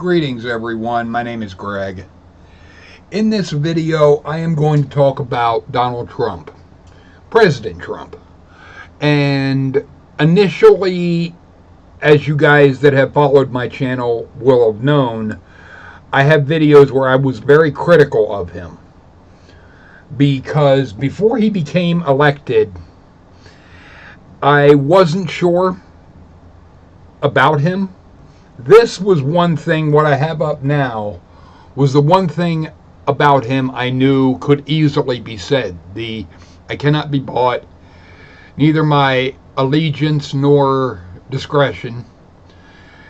Greetings everyone, my name is Greg. In this video I am going to talk about Donald Trump, President Trump. And initially, as you guys that have followed my channel will have known, I have videos where I was very critical of him. Because before he became elected, I wasn't sure about him. This was one thing, what I have up now, was the one thing about him I knew could easily be said. I cannot be bought. Neither my allegiance nor discretion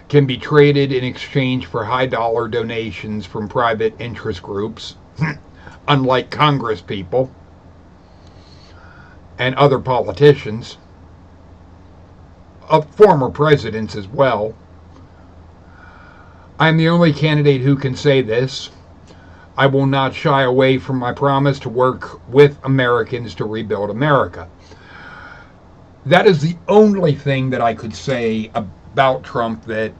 can be traded in exchange for high dollar donations from private interest groups, unlike Congress people and other politicians, former presidents as well. I am the only candidate who can say this. I will not shy away from my promise to work with Americans to rebuild America. That is the only thing that I could say about Trump that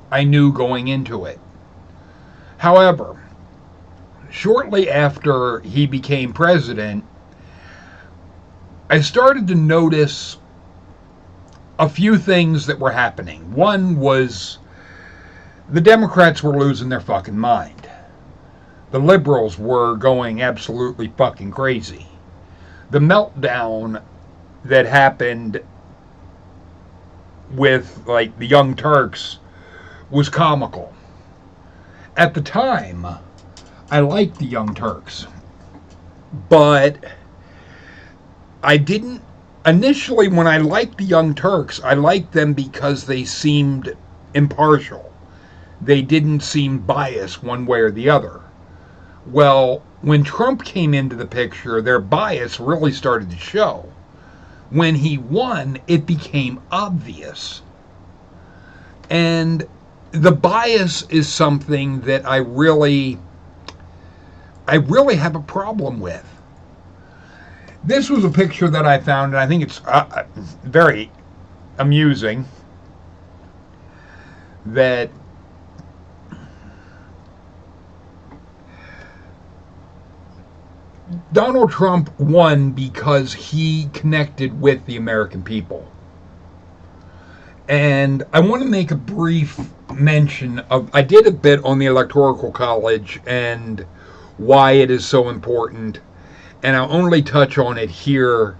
I knew going into it. However, shortly after he became president, I started to notice a few things that were happening. One was the Democrats were losing their fucking mind. The liberals were going absolutely fucking crazy. The meltdown that happened with, like, the Young Turks was comical. At the time, I liked the Young Turks. But I didn't... Initially, when I liked the Young Turks, I liked them because they seemed impartial. They didn't seem biased one way or the other. Well, when Trump came into the picture, their bias really started to show. When he won, it became obvious. And the bias is something that I really have a problem with. This was a picture that I found, and I think it's very amusing that Donald Trump won because he connected with the American people. And I want to make a brief mention of, I did a bit on the Electoral College and why it is so important, and I'll only touch on it here.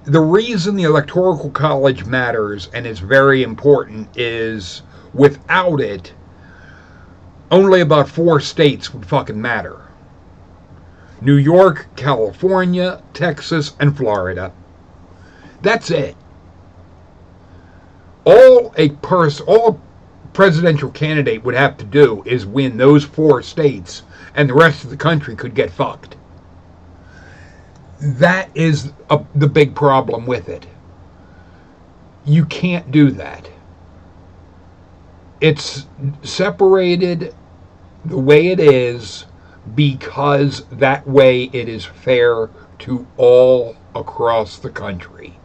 The reason the Electoral College matters and is very important is without it, only about 4 states would fucking matter. New York, California, Texas, and Florida. That's it. All a presidential candidate would have to do is win those 4 states, and the rest of the country could get fucked. That is the big problem with it. You can't do that. It's separated the way it is because that way it is fair to all across the country.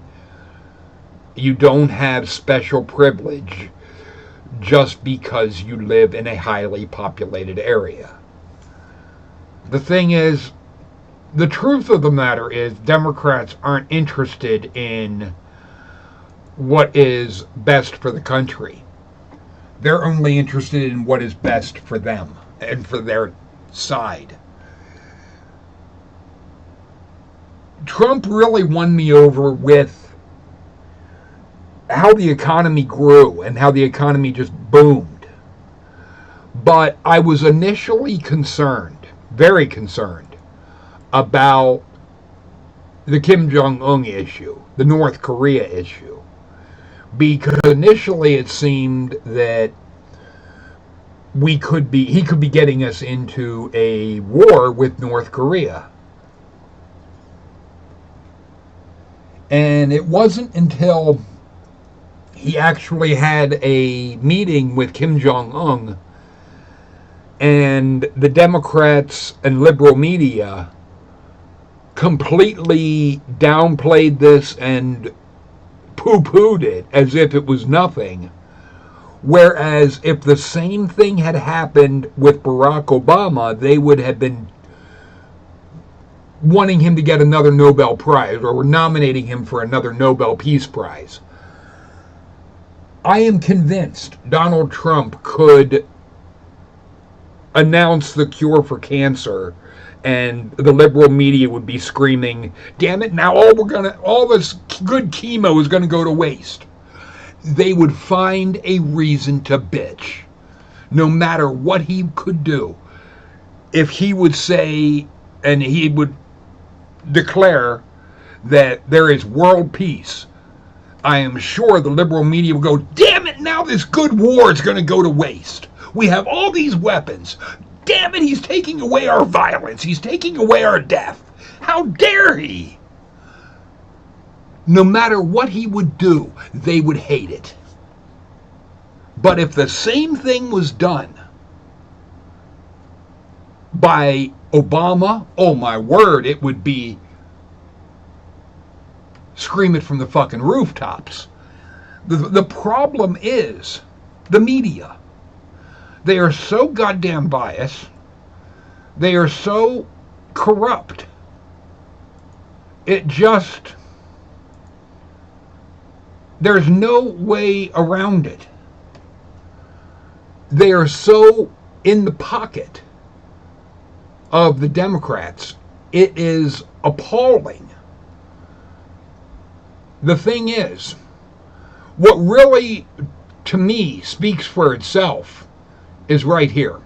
You don't have special privilege just because you live in a highly populated area. The thing is, the truth of the matter is, Democrats aren't interested in what is best for the country. They're only interested in what is best for them and for their side. Trump really won me over with how the economy grew and how the economy just boomed. But I was initially concerned, very concerned, about the Kim Jong-un issue, the North Korea issue. Because initially it seemed that he could be getting us into a war with North Korea. And it wasn't until he actually had a meeting with Kim Jong-un and the Democrats and liberal media completely downplayed this and poo-pooed it as if it was nothing, Whereas if the same thing had happened with Barack Obama, they would have been wanting him to get another Nobel Prize, or were nominating him for another Nobel Peace Prize. I am convinced Donald Trump could announce the cure for cancer, and the liberal media would be screaming, "Damn it, now all this good chemo is gonna go to waste." They would find a reason to bitch, no matter what he could do. If he would say, and he would declare that there is world peace, I am sure the liberal media will go, "Damn it, now this good war is going to go to waste. We have all these weapons. Damn it, he's taking away our violence. He's taking away our death. How dare he?" No matter what he would do, they would hate it. But if the same thing was done by Obama, oh my word, it would be scream it from the fucking rooftops. The problem is the media. They are so goddamn biased. They are so corrupt. It just, there's no way around it. They are so in the pocket of the Democrats. It is appalling. The thing is, what really, to me, speaks for itself is right here.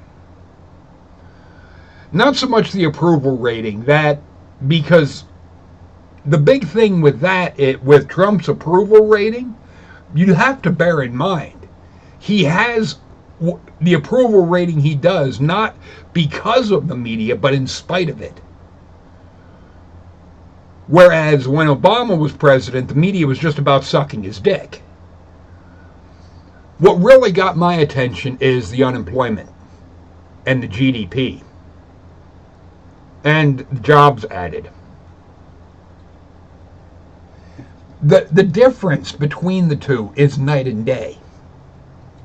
Not so much the approval rating, that, because the big thing with that, with Trump's approval rating, you have to bear in mind, he has the approval rating he does, not because of the media, but in spite of it. Whereas when Obama was president, the media was just about sucking his dick. What really got my attention is the unemployment and the GDP and jobs added. The difference between the two is night and day.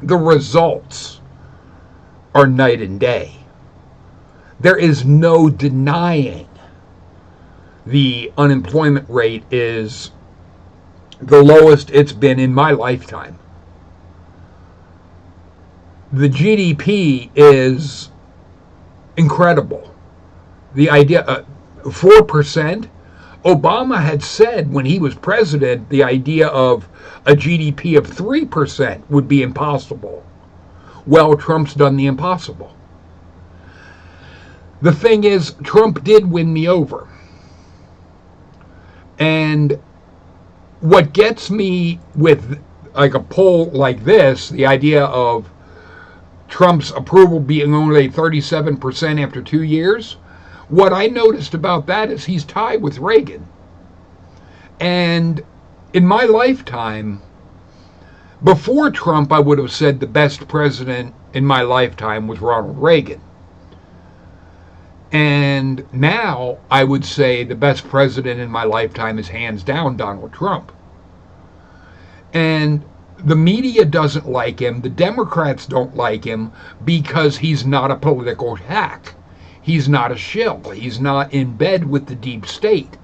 The results are night and day. There is no denying the unemployment rate is the lowest it's been in my lifetime. The GDP is incredible. The idea, 4%, Obama had said when he was president, the idea of a GDP of 3% would be impossible. Well, Trump's done the impossible. The thing is, Trump did win me over. And what gets me with like a poll like this, the idea of Trump's approval being only 37% after 2 years, what I noticed about that is he's tied with Reagan. And in my lifetime, before Trump, I would have said the best president in my lifetime was Ronald Reagan. And now I would say the best president in my lifetime is hands down Donald Trump. And the media doesn't like him. The Democrats don't like him because he's not a political hack. He's not a shill. He's not in bed with the deep state.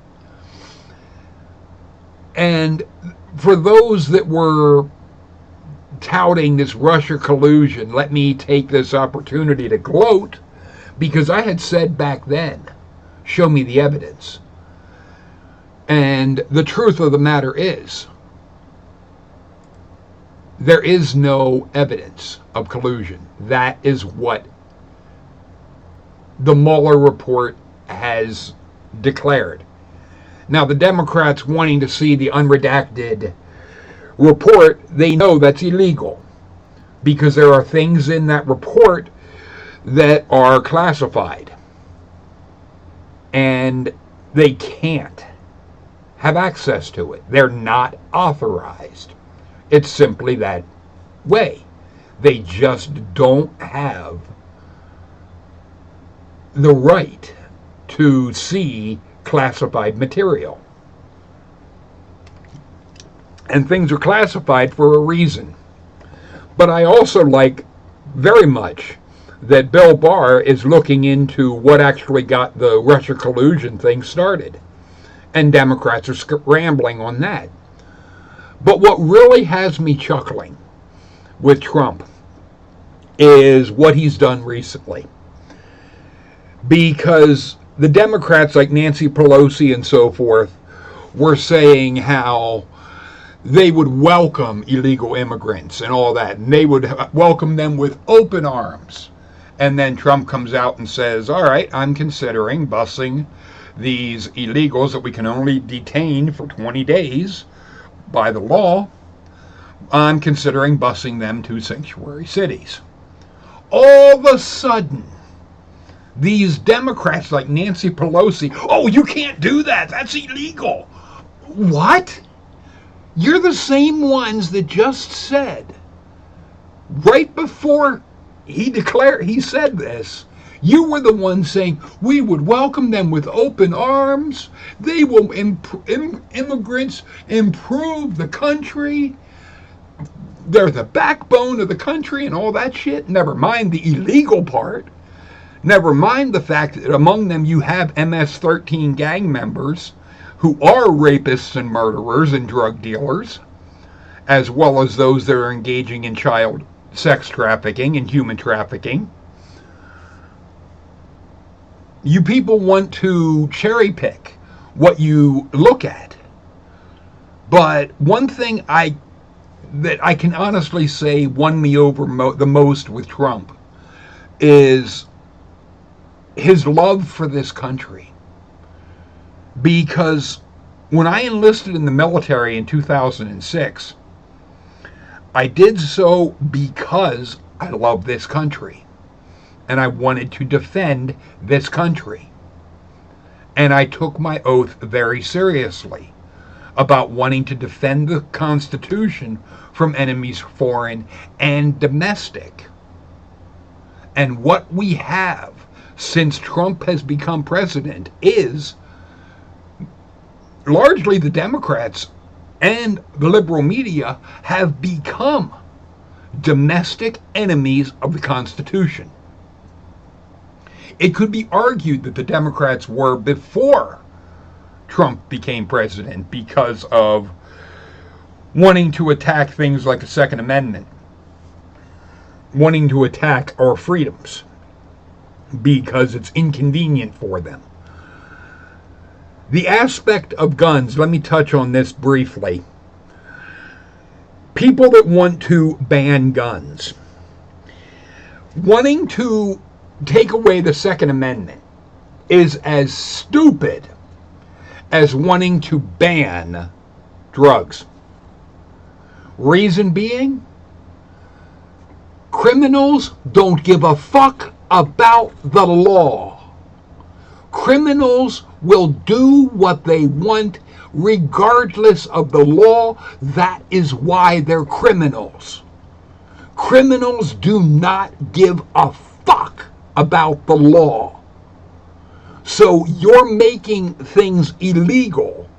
And for those that were touting this Russia collusion, let me take this opportunity to gloat, because I had said back then, show me the evidence. And the truth of the matter is, there is no evidence of collusion. That is what the Mueller report has declared. Now, the Democrats wanting to see the unredacted report, they know that's illegal, because there are things in that report that are classified, and they can't have access to it. They're not authorized. It's simply that way. They just don't have the right to see classified material. And things are classified for a reason. But I also like very much that Bill Barr is looking into what actually got the Russia collusion thing started. And Democrats are scrambling on that. But what really has me chuckling with Trump is what he's done recently. Because the Democrats like Nancy Pelosi and so forth were saying how they would welcome illegal immigrants and all that, and they would welcome them with open arms. And then Trump comes out and says, all right, I'm considering busing these illegals that we can only detain for 20 days by the law. I'm considering busing them to sanctuary cities. All of a sudden, these Democrats like Nancy Pelosi, oh, you can't do that. That's illegal. What? You're the same ones that just said, right before he said this, you were the ones saying, we would welcome them with open arms. They will, immigrants improve the country. They're the backbone of the country and all that shit. Never mind the illegal part. Never mind the fact that among them you have MS-13 gang members who are rapists and murderers and drug dealers, as well as those that are engaging in child sex trafficking and human trafficking. You people want to cherry pick what you look at. But one thing that I can honestly say won me over the most with Trump is his love for this country. Because when I enlisted in the military in 2006, I did so because I love this country. And I wanted to defend this country. And I took my oath very seriously about wanting to defend the Constitution from enemies foreign and domestic. And what we have since Trump has become president is largely the Democrats and the liberal media have become domestic enemies of the Constitution. It could be argued that the Democrats were before Trump became president because of wanting to attack things like the Second Amendment, wanting to attack our freedoms because it's inconvenient for them. The aspect of guns, let me touch on this briefly. People that want to ban guns, wanting to take away the Second Amendment is as stupid as wanting to ban drugs. Reason being, criminals don't give a fuck about the law. Criminals will do what they want regardless of the law. That is why they're criminals. Criminals do not give a fuck about the law. So you're making things illegal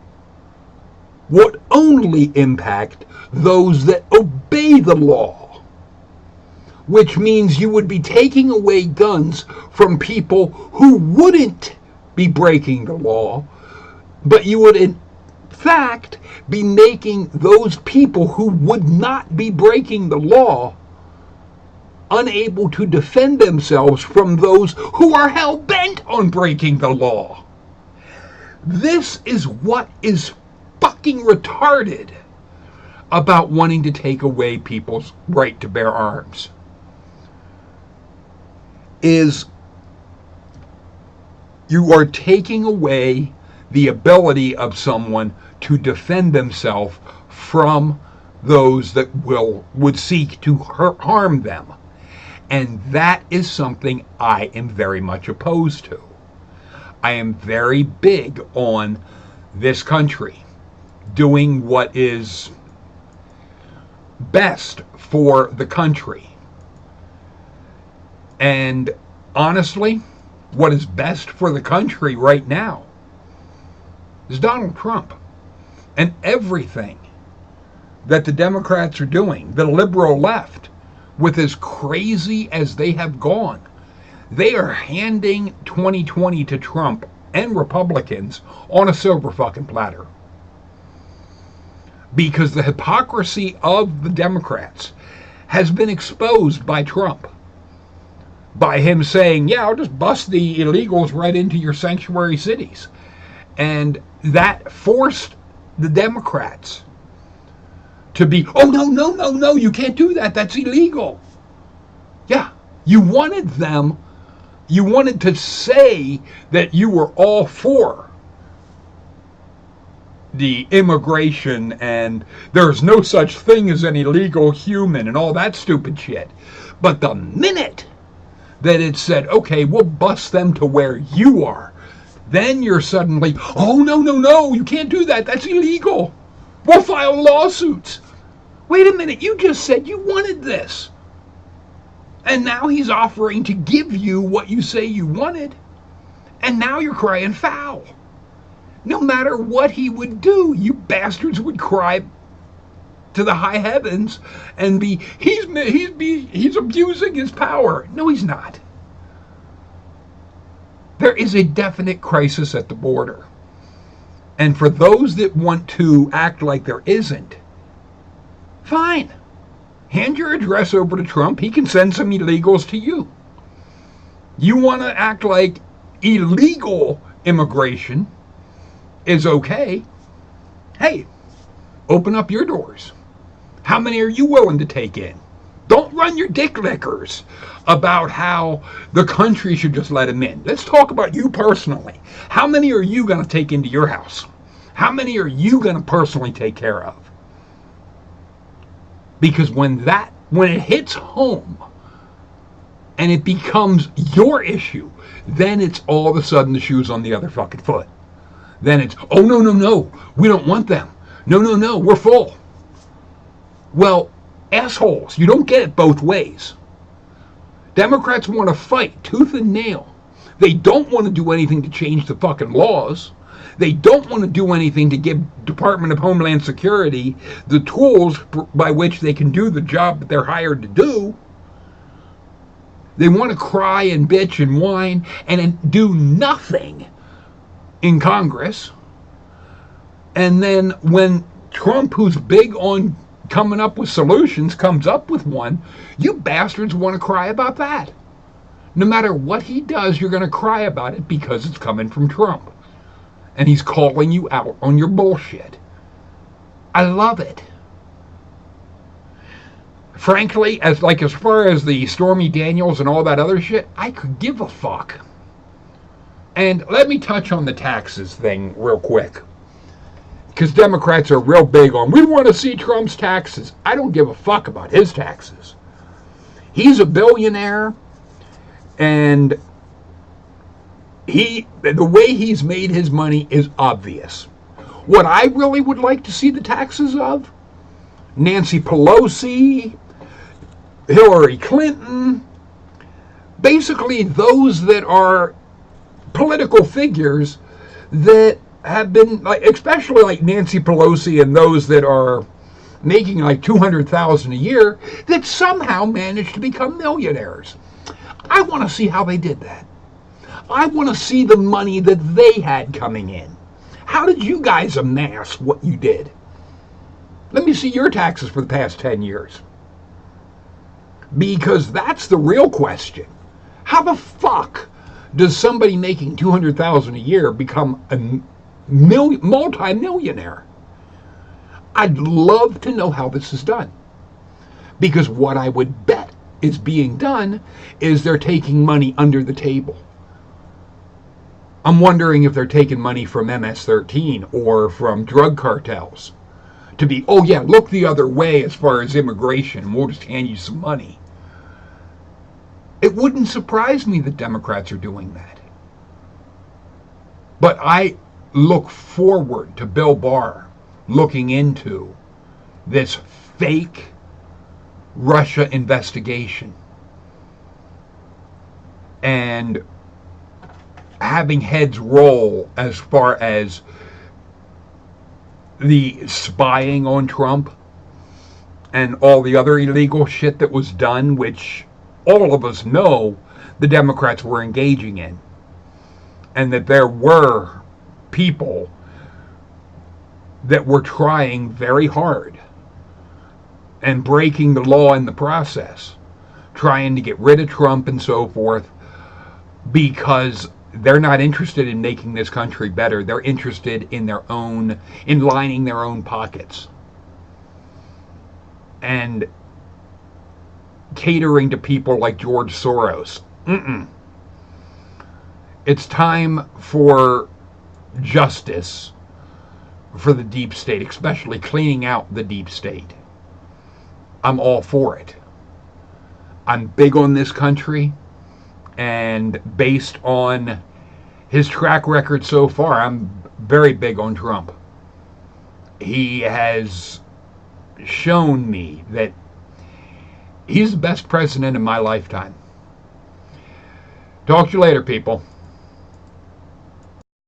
would only impact those that obey the law, which means you would be taking away guns from people who wouldn't be breaking the law, but you would in fact be making those people who would not be breaking the law unable to defend themselves from those who are hell-bent on breaking the law. This is what is fucking retarded about wanting to take away people's right to bear arms. Is you are taking away the ability of someone to defend themselves from those that would seek to harm them. And that is something I am very much opposed to. I am very big on this country doing what is best for the country. And honestly, what is best for the country right now is Donald Trump. And everything that the Democrats are doing, the liberal left, with as crazy as they have gone, they are handing 2020 to Trump and Republicans on a silver fucking platter. Because the hypocrisy of the Democrats has been exposed by Trump. By him saying, yeah, I'll just bust the illegals right into your sanctuary cities. And that forced the Democrats to be, oh, no, you can't do that. That's illegal. Yeah, you wanted to say that you were all for the immigration and there's no such thing as an illegal human and all that stupid shit. But the minute that it said, okay, we'll bust them to where you are, then you're suddenly, oh, no, you can't do that. That's illegal. We'll file lawsuits. Wait a minute, you just said you wanted this. And now he's offering to give you what you say you wanted. And now you're crying foul. No matter what he would do, you bastards would cry to the high heavens and be, he's abusing his power. No, he's not. There is a definite crisis at the border. And for those that want to act like there isn't, fine. Hand your address over to Trump. He can send some illegals to you. You want to act like illegal immigration is okay? Hey, open up your doors. How many are you willing to take in? Don't run your dick lickers about how the country should just let him in. Let's talk about you personally. How many are you going to take into your house? How many are you going to personally take care of? Because when it hits home and it becomes your issue, then it's all of a sudden the shoe's on the other fucking foot. Then it's, oh, no, we don't want them. No, we're full. Well, assholes, you don't get it both ways. Democrats want to fight tooth and nail. They don't want to do anything to change the fucking laws. They don't want to do anything to give Department of Homeland Security the tools by which they can do the job that they're hired to do. They want to cry and bitch and whine and do nothing in Congress. And then when Trump, who's big on coming up with solutions, comes up with one, you bastards want to cry about that. No matter what he does, you're going to cry about it because it's coming from Trump. And he's calling you out on your bullshit. I love it. Frankly, as far as the Stormy Daniels and all that other shit, I could give a fuck. And let me touch on the taxes thing real quick. Because Democrats are real big on, we want to see Trump's taxes. I don't give a fuck about his taxes. He's a billionaire, and the way he's made his money is obvious. What I really would like to see the taxes of, Nancy Pelosi, Hillary Clinton, basically those that are political figures that have been, especially like Nancy Pelosi and those that are making like $200,000 a year, that somehow managed to become millionaires. I want to see how they did that. I want to see the money that they had coming in. How did you guys amass what you did? Let me see your taxes for the past 10 years. Because that's the real question. How the fuck does somebody making $200,000 a year become a multi-millionaire? I'd love to know how this is done. Because what I would bet is being done is they're taking money under the table. I'm wondering if they're taking money from MS-13 or from drug cartels to be, oh yeah, look the other way as far as immigration, we'll just hand you some money. It wouldn't surprise me that Democrats are doing that. But I look forward to Bill Barr looking into this fake Russia investigation and having heads roll as far as the spying on Trump and all the other illegal shit that was done, which all of us know the Democrats were engaging in, and that there were people that were trying very hard and breaking the law in the process, trying to get rid of Trump and so forth, because they're not interested in making this country better. They're interested in in lining their own pockets and catering to people like George Soros. It's time for justice for the deep state, especially cleaning out the deep state. I'm all for it. I'm big on this country, and based on his track record so far, I'm very big on Trump. He has shown me that he's the best president in my lifetime. Talk to you later, people.